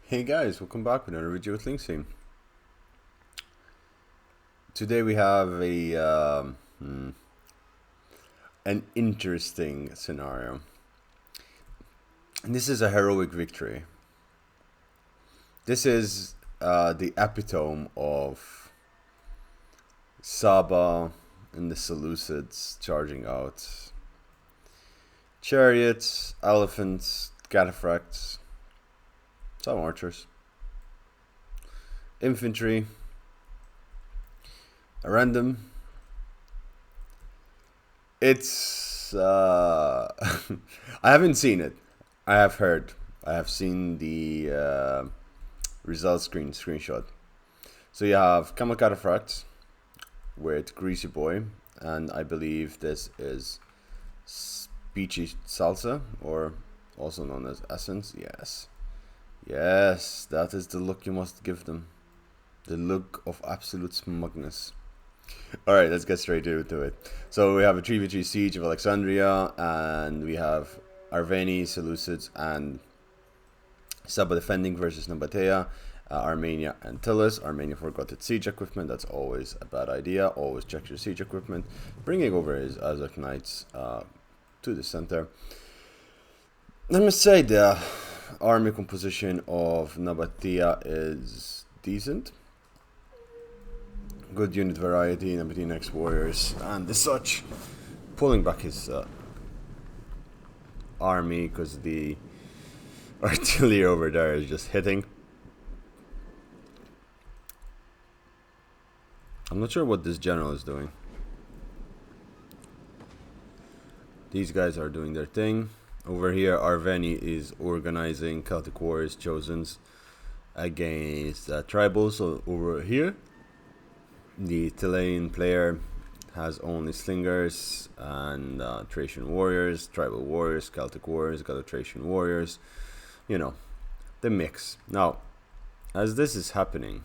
Hey guys, welcome back with another video with Links team. Today we have an interesting scenario. And this is a heroic victory. This is the epitome of Saba and the Seleucids charging out. Chariots, elephants, cataphracts, some archers, infantry, a random. It's I haven't seen it. I have heard. I have seen the results screenshot. So you have Camel Cataphracts with Greasy Boy, and I believe this is Speechy Salsa, or also known as Essence. Yes, that is the look you must give them. The look of absolute smugness. Alright, let's get straight into it. So we have a 3v3 siege of Alexandria, and we have Arveni, Seleucids, and Saba defending versus Nabatea, Armenia, and Tillus. Armenia forgot its siege equipment. That's always a bad idea. Always check your siege equipment. Bringing over his Azak Knights to the center. I must say the army composition of Nabatea is decent. Good unit variety, Nabatea next warriors, and as such, pulling back his army because the artillery over there is just hitting. I'm not sure what this general is doing. These guys are doing their thing. Over here, Arveni is organizing Celtic Warriors Chosens against tribals. So over here, the Chilean player has only slingers and Thracian warriors, tribal warriors, Celtic warriors, Thracian warriors. You know, the mix. Now, as this is happening,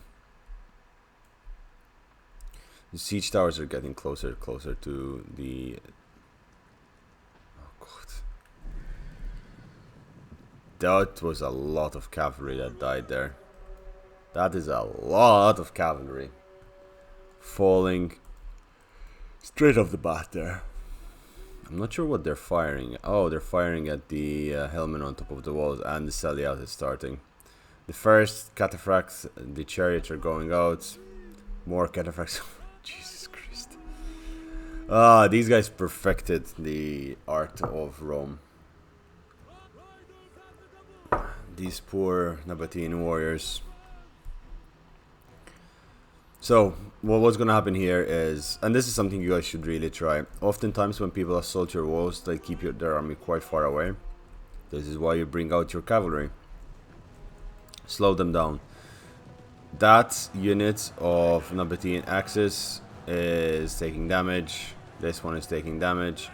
the siege towers are getting closer to the... Oh god. That was a lot of cavalry that died there. That is a lot of cavalry falling straight off the bat there. I'm not sure what they're firing. Oh, they're firing at the helmet on top of the walls, and the Celiat is starting. The first cataphracts, the chariots are going out. More cataphracts. Jesus Christ. These guys perfected the art of Rome. These poor Nabatean warriors. So, what's going to happen here is, and this is something you guys should really try. Oftentimes when people assault your walls, they keep their army quite far away. This is why you bring out your cavalry. Slow them down. That unit of Nabatean Axis is taking damage. This one is taking damage.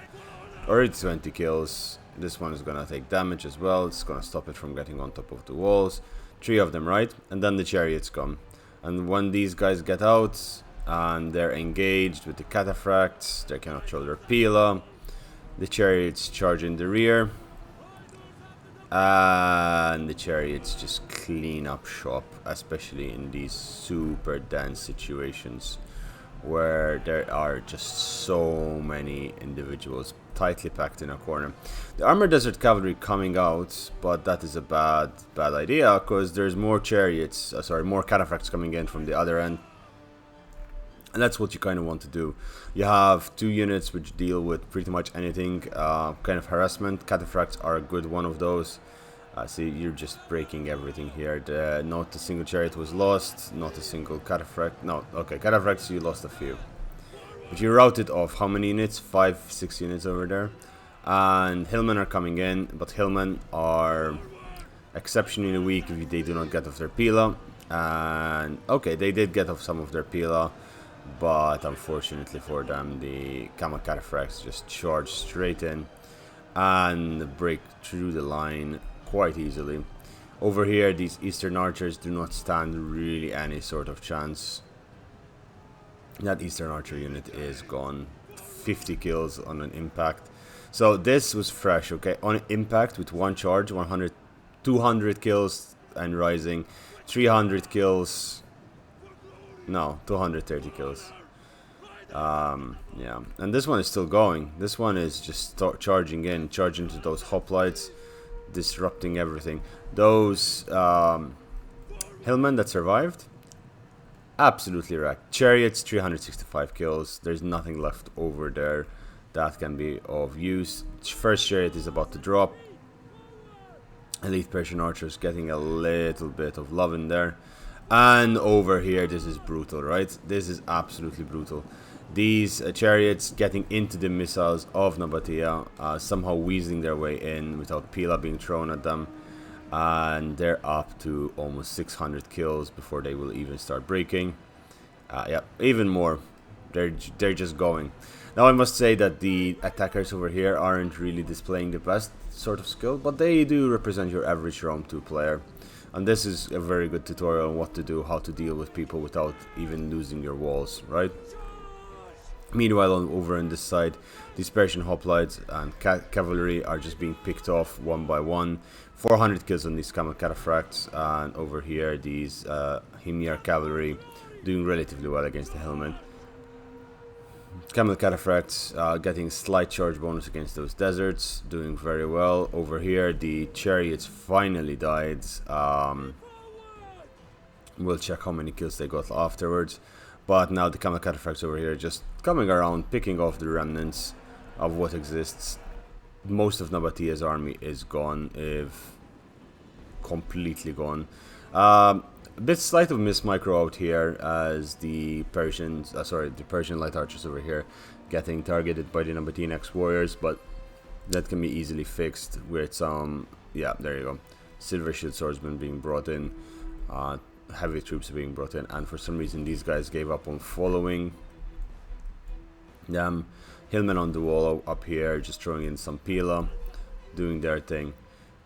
Already 20 kills. This one is going to take damage as well. It's going to stop it from getting on top of the walls. 3 of them, right? And then the chariots come. And when these guys get out and they're engaged with the cataphracts, they cannot show their pila. The chariots charge in the rear. And the chariots just clean up shop, especially in these super dense situations where there are just so many individuals tightly packed in a corner. The Armored Desert Cavalry coming out, but that is a bad idea because there's more chariots, more cataphracts coming in from the other end. And that's what you kind of want to do. You have 2 units which deal with pretty much anything, kind of harassment. Cataphracts are a good one of those. See, you're just breaking everything here. Not a single chariot was lost, not a single cataphract. No, okay, cataphracts, you lost a few. But you routed off how many units? 5-6 units over there. And hillmen are coming in, but hillmen are exceptionally weak if they do not get off their pila. And okay, they did get off some of their pila, but unfortunately for them, the camel cataphracts just charge straight in and break through the line quite easily. Over here, these Eastern archers do not stand really any sort of chance. That Eastern archer unit is gone. 50 kills on an impact. So this was fresh, okay? On impact with one charge, 200 kills and rising. 300 kills. No, 230 kills. Yeah, and this one is still going. This one is just charging to those hoplites, disrupting everything. Those hillmen that survived, absolutely wrecked. Chariots, 365 kills. There's nothing left over there that can be of use. First chariot is about to drop. Elite Persian archers getting a little bit of love in there. And over here, this is brutal, right? This is absolutely brutal. These chariots getting into the missiles of Nabatea, somehow weaseling their way in without Pila being thrown at them. And they're up to almost 600 kills before they will even start breaking. Yeah, even more. They're just going. Now I must say that the attackers over here aren't really displaying the best sort of skill, but they do represent your average Rome 2 player. And this is a very good tutorial on what to do, how to deal with people without even losing your walls, right? Meanwhile, over on this side, these Persian hoplites and cavalry are just being picked off one by one. 400 kills on these camel cataphracts, and over here, these Himyar cavalry doing relatively well against the hillmen. Camel cataphracts getting slight charge bonus against those deserts, doing very well. Over here, the chariots finally died. We'll check how many kills they got afterwards. But now the camel cataphracts over here just coming around, picking off the remnants of what exists. Most of Nabatea's army is gone, if completely gone. A bit slight of miss micro out here as the Persians, the Persian light archers over here getting targeted by the Nabatean ex-warriors, but that can be easily fixed with some, yeah, there you go, silver shield swordsmen being brought in, heavy troops being brought in, and for some reason these guys gave up on following them. Hillmen on the wall up here just throwing in some Pila, doing their thing.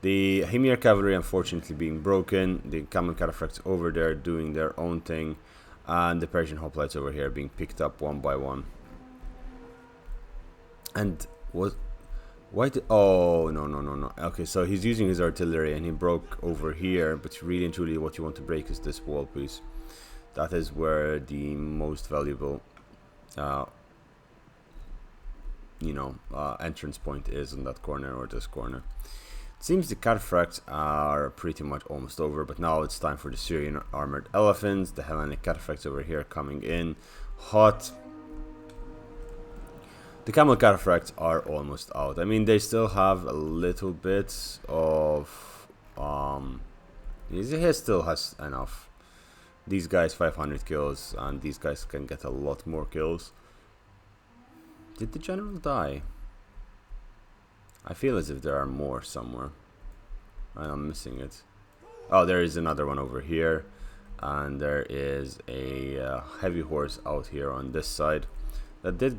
The Himyar cavalry unfortunately being broken, the camel cataphracts over there doing their own thing, and the Persian hoplites over here being picked up one by one. And oh, no. Okay, so he's using his artillery and he broke over here, but really and truly what you want to break is this wall piece. That is where the most valuable entrance point is in that corner, or this corner. It seems the cataphracts are pretty much almost over, but now it's time for the Syrian armored elephants. The Hellenic cataphracts over here coming in hot. The camel cataphracts are almost out. I mean, they still have a little bit of he still has enough. These guys 500 kills, and these guys can get a lot more kills. Did the general die? I feel as if there are more somewhere, and I'm missing it. Oh, there is another one over here, and there is a heavy horse out here on this side that did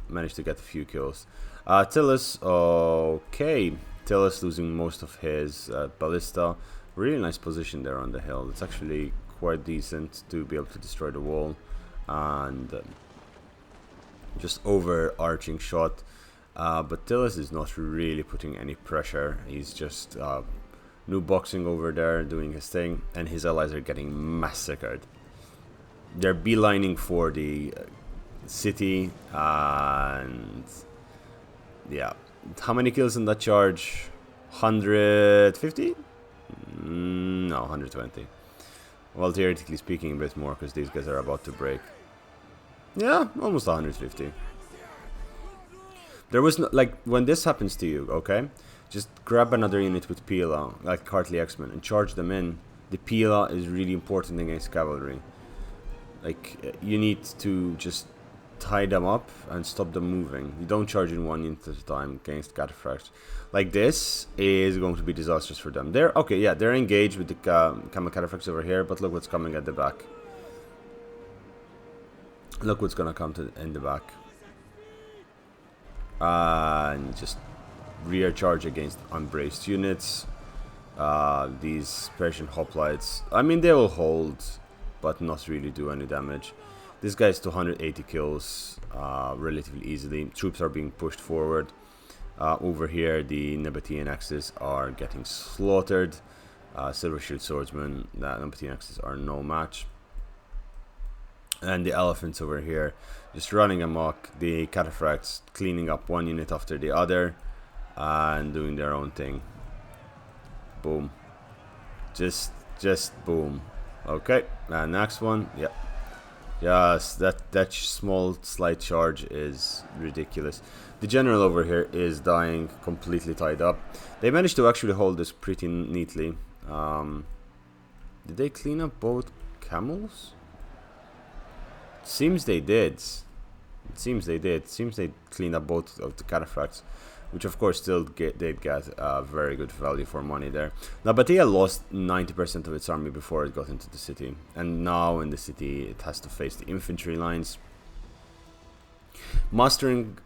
manage to get a few kills. Tillus, okay, Tillus losing most of his ballista. Really nice position there on the hill. It's actually quite decent to be able to destroy the wall, and just overarching shot. But Tillus is not really putting any pressure. He's just new boxing over there, doing his thing, and his allies are getting massacred. They're beelining for the city, and yeah, how many kills in that charge? 150? No, 120. Well, theoretically speaking, a bit more because these guys are about to break. Yeah, almost 150. There was no, like, when this happens to you, okay, just grab another unit with Pila, like Hartley X-Men, and charge them in. The Pila is really important against cavalry. Like, you need to just tie them up and stop them moving. You don't charge in one unit at a time against cataphracts. Like, this is going to be disastrous for them. They're okay, yeah, they're engaged with the camel cataphracts over here, but look what's coming at the back. Look what's gonna come in the back. And just rear charge against unbraced units. These Persian hoplites, I mean, they will hold, but not really do any damage. This guy's 280 kills relatively easily. Troops are being pushed forward. Over here, the Nabatean axis are getting slaughtered. Silver Shield Swordsman, Nabatean Axes are no match. And the elephants over here just running amok, the cataphracts cleaning up one unit after the other and doing their own thing. Boom. Just boom. Okay, next one. Yep. Yes, that small slight charge is ridiculous. The general over here is dying, completely tied up. They managed to actually hold this pretty neatly. Did they clean up both camels? Seems they did. It seems they did. Seems they cleaned up both of the cataphracts, which of course still did get very good value for money there. Now, Batia lost 90% of its army before it got into the city, and now in the city it has to face the infantry lines. Mastering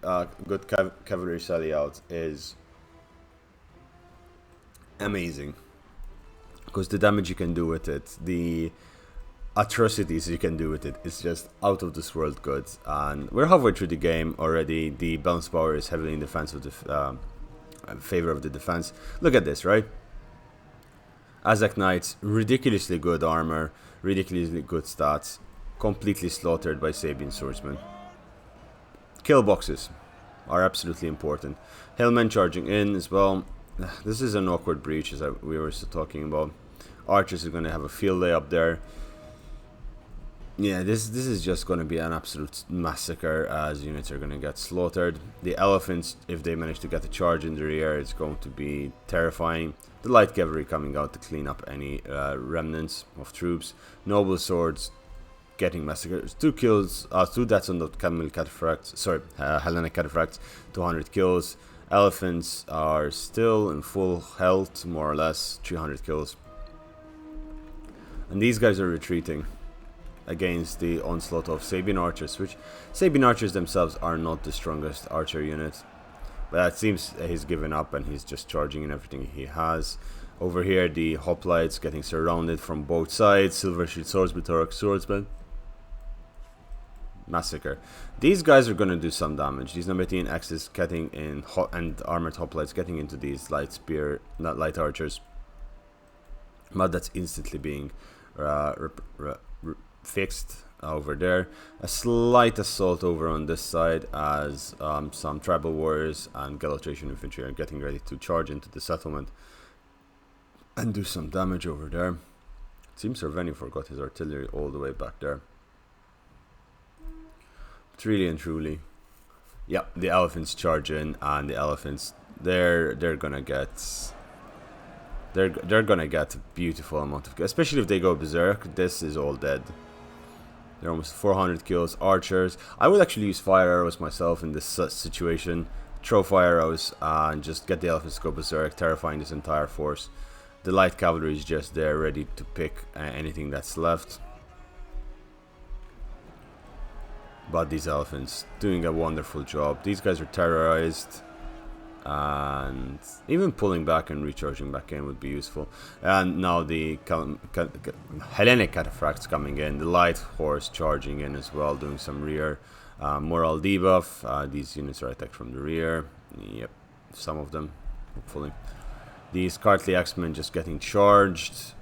good cavalry sally out is amazing, because the damage you can do with it, the atrocities you can do with it, is just out of this world good. And we're halfway through the game already. The balance power is heavily in defense of the favor of the defense. Look at this, right? Azak Knights, ridiculously good armor, ridiculously good stats, completely slaughtered by Sabian swordsmen. Kill boxes are absolutely important. Hellmen charging in as well. This is an awkward breach, as we were talking about. Archers are going to have a field day up there. Yeah, this is just going to be an absolute massacre, as units are going to get slaughtered. The elephants, if they manage to get a charge in the rear, it's going to be terrifying. The light cavalry coming out to clean up any remnants of troops. Noble swords getting massacred. 2 kills, 2 deaths on the camel cataphracts. Sorry, Hellenic cataphracts. 200 kills. Elephants are still in full health, more or less. 300 kills. And these guys are retreating against the onslaught of Sabian archers, which Sabian archers themselves are not the strongest archer unit, but it seems he's given up and he's just charging in everything he has. Over here the hoplites getting surrounded from both sides. Silver Shield Swordsman, Thorax Swordsman, massacre. These guys are going to do some damage. These Nabatean axes getting in and armored hoplites getting into these light spear, not light archers, but that's instantly being fixed over there. A slight assault over on this side as some tribal warriors and Galatacean infantry are getting ready to charge into the settlement and do some damage over there. It seems Serveni forgot his artillery all the way back there. But really and truly, yeah, the elephants charge in, and the elephants they're gonna get a beautiful amount of, especially if they go berserk. This is all dead. They're almost 400 kills. Archers, I would actually use fire arrows myself in this situation. Throw fire arrows and just get the elephants to go berserk, terrifying this entire force. The light cavalry is just there ready to pick anything that's left. But these elephants doing a wonderful job. These guys are terrorized, and even pulling back and recharging back in would be useful. And now the Hellenic cataphracts coming in, the light horse charging in as well, doing some rear morale debuff. These units are attacked from the rear. Yep, some of them, hopefully. These Cartly Axemen just getting charged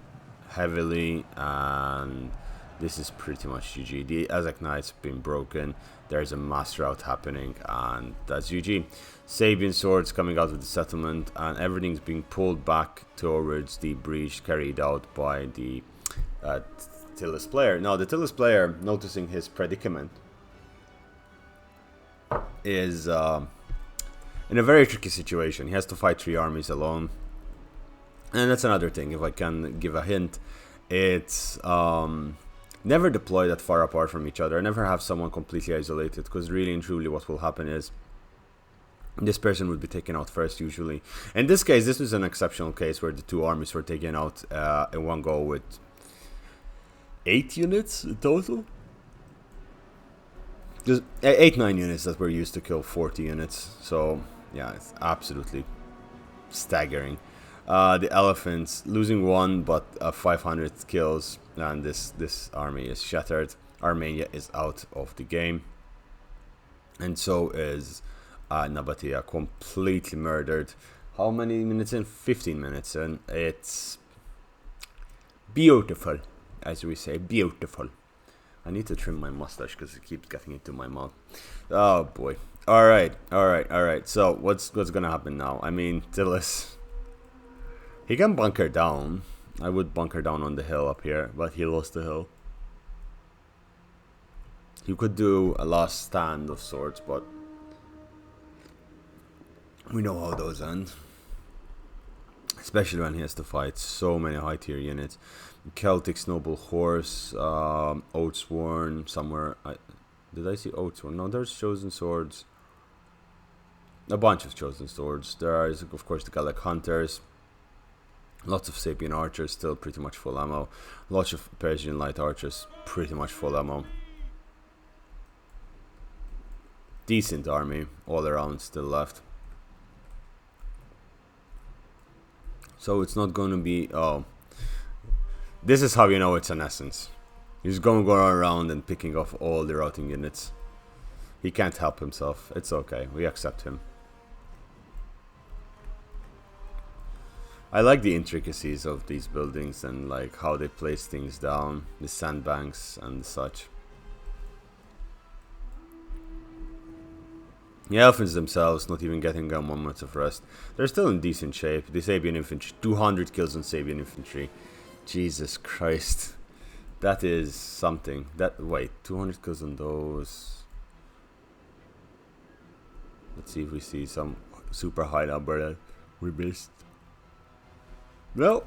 heavily, and this is pretty much GG. The Azak Knights have been broken. There's a mass rout happening, and that's GG. Sabian swords coming out of the settlement, and everything's being pulled back towards the breach carried out by the Tillus player. Now, the Tillus player, noticing his predicament, is in a very tricky situation. He has to fight 3 armies alone. And that's another thing, if I can give a hint. It's never deploy that far apart from each other. Never have someone completely isolated, because really and truly what will happen is this person would be taken out first usually. In this case, this was an exceptional case where the 2 armies were taken out in one go with 8 units in total. Just 8-9 units that were used to kill 40 units. So yeah, it's absolutely staggering. The elephants losing 1, but 500 kills, and this army is shattered. Armenia is out of the game, and so is Nabatea, completely murdered. How many minutes in? 15 minutes in. It's Beautiful, as we say, beautiful. I need to trim my mustache because it keeps getting into my mouth. Oh boy. Alright. So what's gonna happen now? I mean, Tillis, he can bunker down. I would bunker down on the hill up here, but he lost the hill. He could do a last stand of sorts, but we know how those end. Especially when he has to fight so many high tier units. Celtic's Noble Horse, Oathsworn, somewhere. Did I see Oathsworn? No, there's Chosen Swords. A bunch of Chosen Swords. There is, of course, the Gallic Hunters. Lots of Sapien Archers, still pretty much full ammo. Lots of Persian Light Archers, pretty much full ammo. Decent army, all around, still left. So it's not going to be... Oh. This is how you know it's an essence. He's going to go around and picking off all the routing units. He can't help himself. It's okay. We accept him. I like the intricacies of these buildings and like how they place things down. The sandbanks and such. The elephants themselves not even getting a moment of rest. They're still in decent shape. The Sabian infantry, 200 kills on Sabian infantry. Jesus Christ. That is something. Wait, 200 kills on those. Let's see if we see some super high number that we missed. No.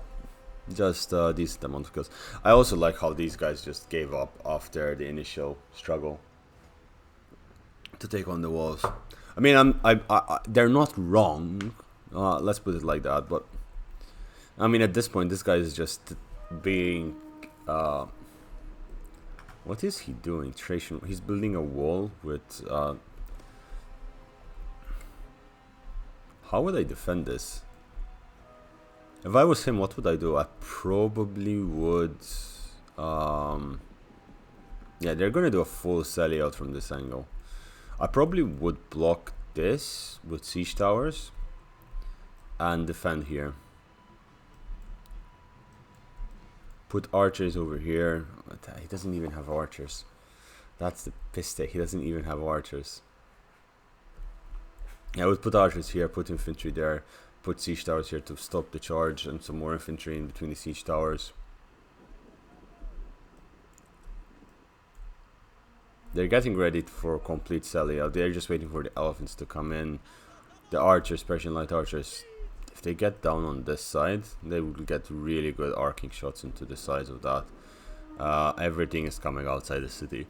Just a decent amount of kills. I also like how these guys just gave up after the initial struggle to take on the walls. I mean, they're not wrong. Let's put it like that. But I mean, at this point, this guy is just being. What is he doing? Trajan. He's building a wall with. How would I defend this? If I was him, what would I do? I probably would. Yeah, they're gonna do a full sally out from this angle. I probably would block this with siege towers and defend here. Put archers over here. He doesn't even have archers. That's the piss take. He doesn't even have archers. Yeah, I would put archers here, put infantry there, put siege towers here to stop the charge, and some more infantry in between the siege towers. They're getting ready for complete sally out. They're just waiting for the elephants to come in. The archers, Persian light archers, if they get down on this side, they will get really good arcing shots into the sides of that. Everything is coming outside the city.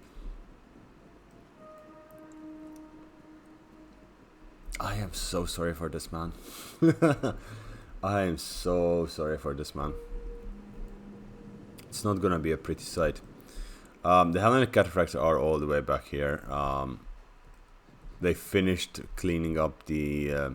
I am so sorry for this man. I am so sorry for this man. It's not gonna be a pretty sight. The Hellenic Cataphracts are all the way back here. They finished cleaning up the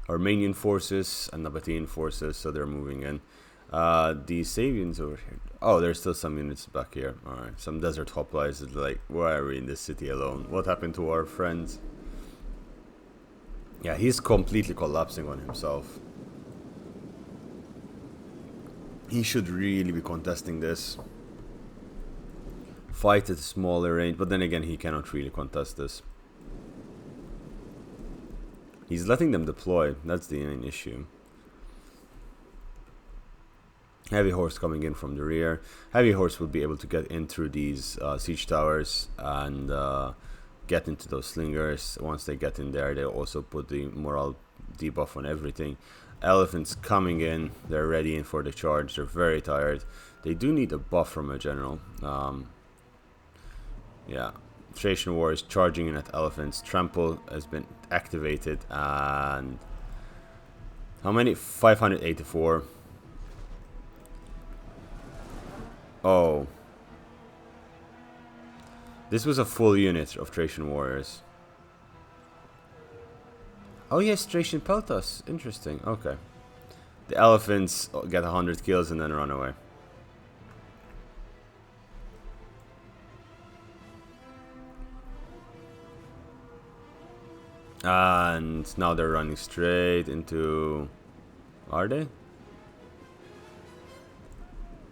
Armenian forces and Nabatean forces, so they're moving in. The Sabians over here. Oh, there's still some units back here. Alright, some desert hoplites. Like, why are we in this city alone? What happened to our friends? Yeah, he's completely collapsing on himself. He should really be contesting this. Fight at a smaller range, but then again, he cannot really contest this. He's letting them deploy. That's the main issue. Heavy horse coming in from the rear. Heavy horse will be able to get in through these siege towers and get into those slingers. Once they get in there, they'll also put the morale debuff on everything. Elephants coming in. They're ready in for the charge. They're very tired. They do need a buff from a general. Yeah. Trajan War is charging in at elephants. Trample has been activated. And how many? 584. Oh. This was a full unit of Trajan warriors. Oh yes, Trajan Peltas. Interesting. Okay. The elephants get 100 kills and then run away. And now they're running straight into... Are they?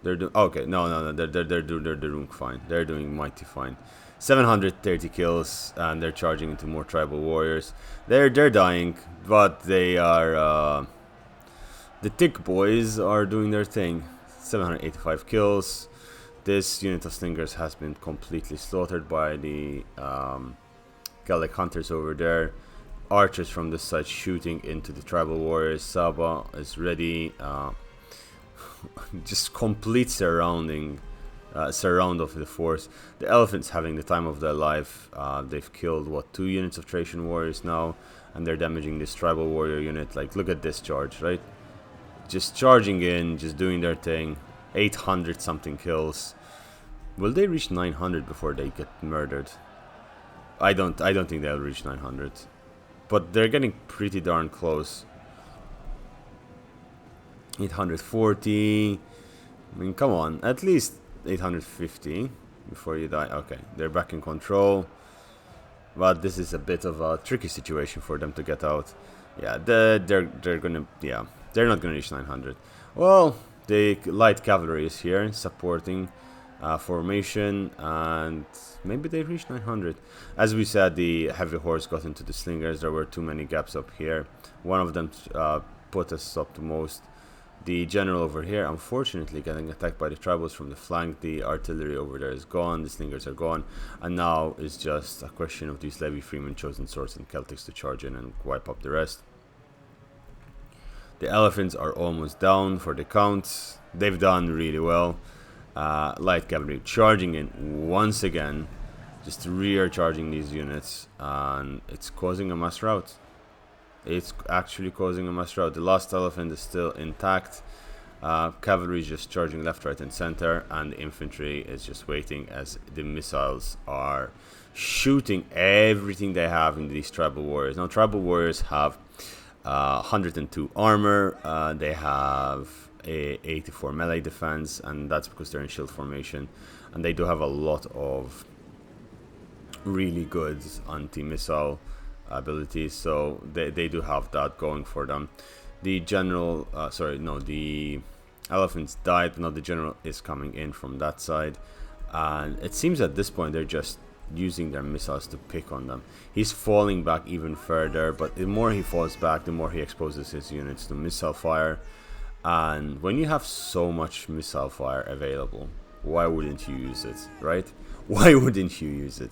They're doing okay. No. They're doing fine. They're doing mighty fine. 730 kills, and they're charging into more tribal warriors. They're dying, but they are the thick boys are doing their thing. 785 kills. This unit of slingers has been completely slaughtered by the Gallic hunters over there. Archers from this side shooting into the tribal warriors. Saba is ready. Just complete surround of the force. The elephants having the time of their life. They've killed what, 2 units of Thracian warriors now, and they're damaging this tribal warrior unit. Like, look at this charge, right? Just charging in, just doing their thing. 800 something kills. Will they reach 900 before they get murdered? I don't think they'll reach 900, but they're getting pretty darn close. 840. I mean, come on, at least 850 before you die. Okay, they're back in control, but this is a bit of a tricky situation for them to get out. Yeah, they're not gonna reach 900. Well, the light cavalry is here supporting formation, and maybe they reach 900. As we said, the heavy horse got into the slingers. There were too many gaps up here. One of them put us up the most. The general over here, unfortunately, getting attacked by the tribals from the flank. The artillery over there is gone, the slingers are gone, and now it's just a question of these Levy Freeman, Chosen Swords, and Celtics to charge in and wipe up the rest. The elephants are almost down for the count. They've done really well. Light cavalry charging in once again, just rear charging these units, and it's causing a mass rout. It's actually causing a mass rout. The last elephant is still intact. Cavalry is just charging left, right, and center, and the infantry is just waiting as the missiles are shooting everything they have in these tribal warriors. Now, tribal warriors have 102 armor. They have a 84 melee defense, and that's because they're in shield formation, and they do have a lot of really good anti-missile abilities, so they do have that going for them. The general, the elephants died. Now the general is coming in from that side, and it seems at this point they're just using their missiles to pick on them. He's falling back even further, but the more he falls back, the more he exposes his units to missile fire. And when you have so much missile fire available, why wouldn't you use it, right? Why wouldn't you use it?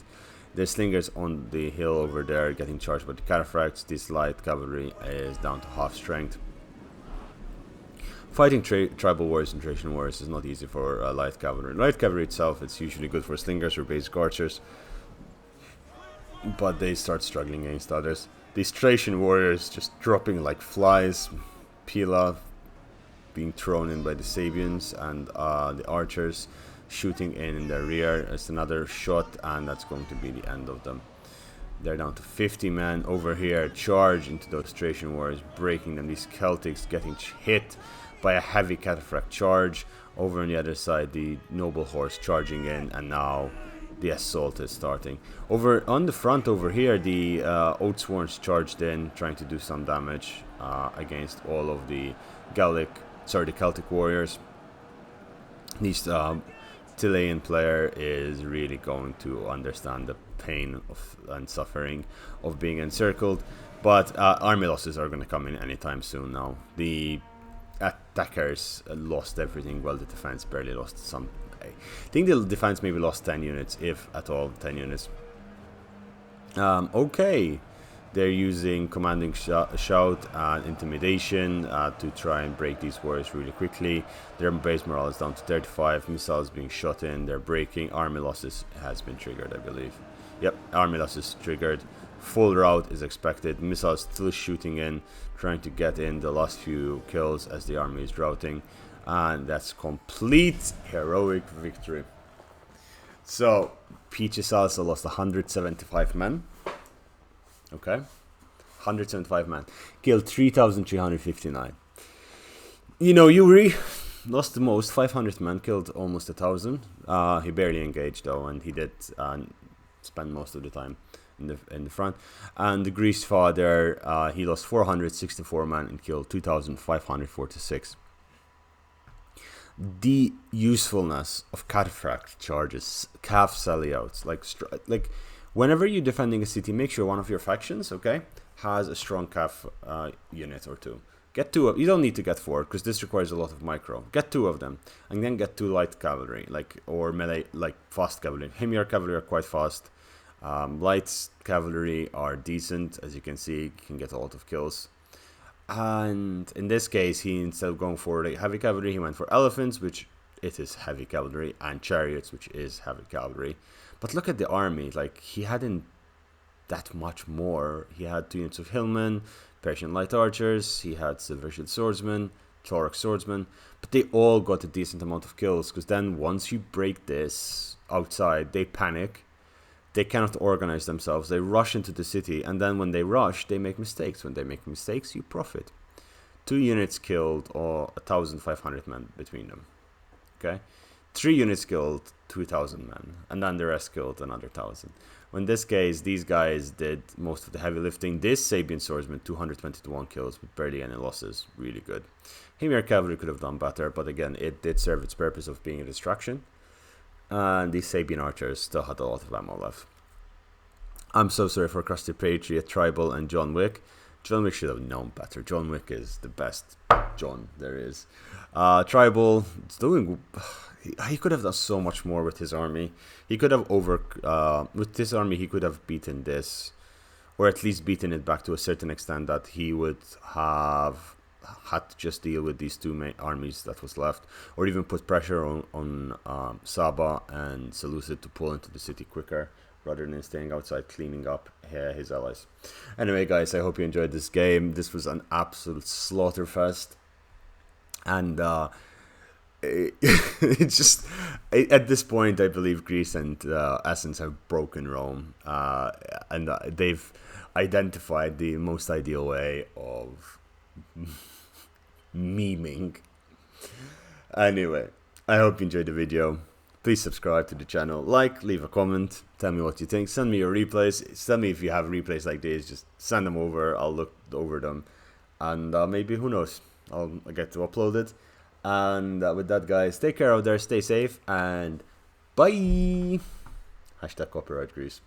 The slingers on the hill over there getting charged by the cataphracts. This light cavalry is down to half strength. Fighting tribal warriors and Thracian warriors is not easy for light cavalry. Light cavalry itself, it's usually good for slingers or basic archers, but they start struggling against others. These Thracian warriors just dropping like flies. Pila being thrown in by the Sabians, and the archers shooting in their rear. It's another shot, and that's going to be the end of them. They're down to 50 men over here. Charge into those Thracian warriors, breaking them. These Celtics getting hit by a heavy cataphract charge. Over on the other side, the noble horse charging in, and now the assault is starting. Over on the front over here, the Oathsworns charged in, trying to do some damage against all of the Celtic warriors. These Chilean player is really going to understand the pain and suffering of being encircled, but army losses are going to come in anytime soon now. The attackers lost everything, while the defense barely lost some. I think the defense maybe lost 10 units, if at all 10 units. Okay, they're using commanding shout and intimidation to try and break these warriors really quickly. Their base morale is down to 35, missiles being shot in, they're breaking. Army losses has been triggered, I believe. Yep, army losses triggered. Full rout is expected. Missiles still shooting in, trying to get in the last few kills as the army is routing. And that's complete heroic victory. So, Peaches also lost 175 men. Okay, 175 men. Killed 3,359. Yuri lost the most, 500 men, killed almost 1,000. He barely engaged though, and he did spend most of the time in the front. And the Grease Father, he lost 464 men and killed 2,546. the usefulness of cataphract charges, calf sallyouts, like whenever you're defending a city, make sure one of your factions, okay, has a strong calf unit or two. Get two of, you don't need to get four because this requires a lot of micro. Get two of them and then get two light cavalry, like, or melee, like fast cavalry. Hemiar cavalry are quite fast. Light cavalry are decent, as you can see. You can get a lot of kills. And in this case, he, instead of going for the heavy cavalry, he went for elephants, which it is heavy cavalry, and chariots, which is heavy cavalry. But look at the army. Like, he hadn't that much more. He had 2 units of hillmen, Persian light archers, he had silver-shield swordsmen, thorax swordsmen, but they all got a decent amount of kills, because then once you break this outside, they panic. They cannot organize themselves. They rush into the city, and then when they rush, they make mistakes. When they make mistakes, you profit. 2 units killed, or 1,500 men between them. Okay, 3 units killed, 2,000 men, and then the rest killed another 1,000. In this case, these guys did most of the heavy lifting. This Sabian swordsman, 221 kills with barely any losses. Really good. Hemiar cavalry could have done better, but again, it did serve its purpose of being a distraction. And these Sabian archers still had a lot of ammo left. I'm so sorry for Krusty Patriot, Tribal, and John Wick. John Wick should have known better. John Wick is the best John there is. Tribal, it's doing... He could have done so much more with his army. He could have with this army, he could have beaten this, or at least beaten it back to a certain extent that he would have had to just deal with these two main armies that was left, or even put pressure on Saba and Seleucid to pull into the city quicker, rather than staying outside cleaning up his allies. Anyway, guys, I hope you enjoyed this game. This was an absolute slaughterfest, and it's just at this point, I believe Greece and Athens have broken Rome, and they've identified the most ideal way of memeing. Anyway, I hope you enjoyed the video. Please subscribe to the channel, leave a comment, tell me what you think, send me your replays, tell me if you have replays like this, just send them over, I'll look over them, and maybe, who knows, I'll get to upload it. And with that, guys, take care out there, stay safe, and bye. #copyright Greece.